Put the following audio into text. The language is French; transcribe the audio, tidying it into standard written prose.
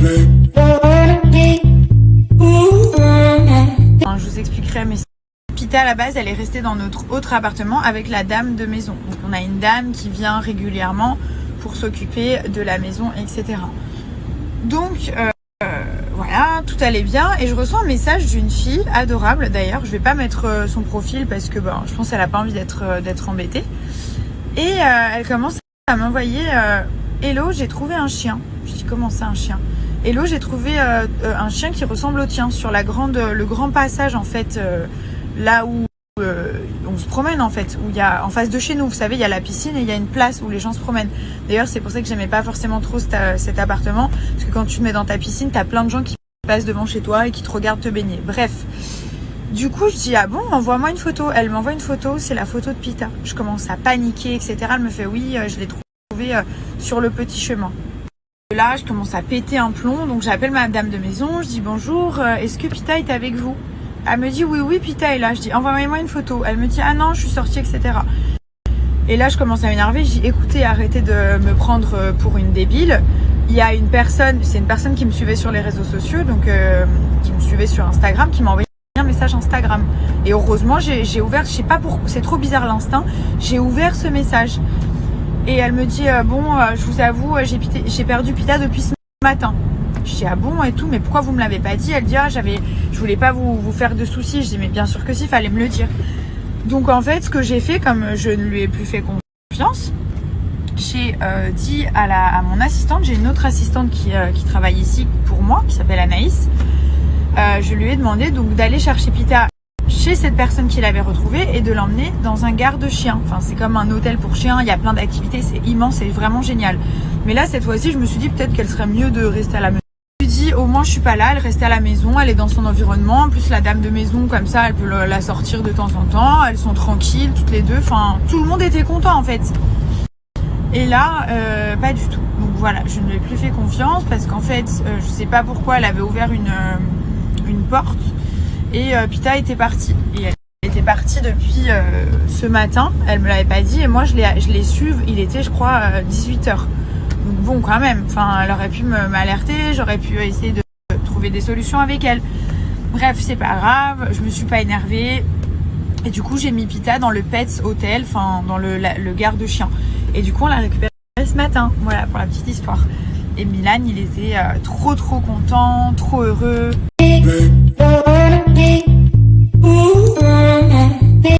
Je vous expliquerai, mais Pita à la base elle est restée dans notre autre appartement avec la dame de maison. Donc on a une dame qui vient régulièrement pour s'occuper de la maison, etc. Donc voilà, tout allait bien et je reçois un message d'une fille adorable d'ailleurs. Je vais pas mettre son profil parce que je pense qu'elle a pas envie d'être embêtée. Et elle commence à m'envoyer Hello, j'ai trouvé un chien. Je dis comment ça, un chien? Hello, j'ai trouvé un chien qui ressemble au tien sur le grand passage en fait, là où on se promène en fait, où il y a en face de chez nous, vous savez, il y a la piscine et il y a une place où les gens se promènent. D'ailleurs, c'est pour ça que j'aimais pas forcément trop cet appartement, parce que quand tu te mets dans ta piscine, t'as plein de gens qui passent devant chez toi et qui te regardent te baigner. Bref. Du coup, je dis ah bon, envoie-moi une photo. Elle m'envoie une photo, c'est la photo de Pita. Je commence à paniquer, etc. Elle me fait oui, je l'ai trouvé sur le petit chemin. Là, je commence à péter un plomb, donc j'appelle ma dame de maison, je dis bonjour, est-ce que Pita est avec vous? Elle me dit oui, Pita est là. Je dis envoyez-moi une photo. Elle me dit ah non, je suis sortie, etc. Et là, je commence à m'énerver. Je dis écoutez, arrêtez de me prendre pour une débile. Il y a une personne, c'est une personne qui me suivait sur les réseaux sociaux, donc qui me suivait sur Instagram, qui m'a envoyé un message Instagram. Et heureusement, j'ai ouvert, je sais pas pourquoi, c'est trop bizarre l'instinct, j'ai ouvert ce message. Et elle me dit je vous avoue, j'ai perdu Pita depuis ce matin. Je dis ah bon et tout, mais pourquoi vous me l'avez pas dit? Elle dit je voulais pas vous faire de soucis. Je dis mais bien sûr que si, fallait me le dire. Donc en fait, ce que j'ai fait, comme je ne lui ai plus fait confiance, j'ai dit à mon assistante, j'ai une autre assistante qui travaille ici pour moi, qui s'appelle Anaïs. Je lui ai demandé donc d'aller chercher Pita chez cette personne qui l'avait retrouvée et de l'emmener dans un garde-chien. Enfin, c'est comme un hôtel pour chiens, il y a plein d'activités, c'est immense, c'est vraiment génial. Mais là, cette fois-ci, je me suis dit peut-être qu'elle serait mieux de rester à la maison. Je me suis dit, au moins, je suis pas là, elle reste à la maison, elle est dans son environnement. En plus, la dame de maison, comme ça, elle peut la sortir de temps en temps. Elles sont tranquilles, toutes les deux. Enfin, tout le monde était content, en fait. Et là, pas du tout. Donc voilà, je ne lui ai plus fait confiance parce qu'en fait, je sais pas pourquoi, elle avait ouvert une porte. Et Pita était partie. Et elle était partie depuis ce matin. Elle me l'avait pas dit. Et moi, je l'ai su. Il était, je crois, 18h. Donc bon, quand même. Enfin, elle aurait pu m'alerter. J'aurais pu essayer de trouver des solutions avec elle. Bref, c'est pas grave. Je me suis pas énervée. Et du coup, j'ai mis Pita dans le Pets Hotel. Enfin, dans le garde-chien. Et du coup, on l'a récupéré ce matin. Voilà, pour la petite histoire. Et Milan, il était trop content, trop heureux.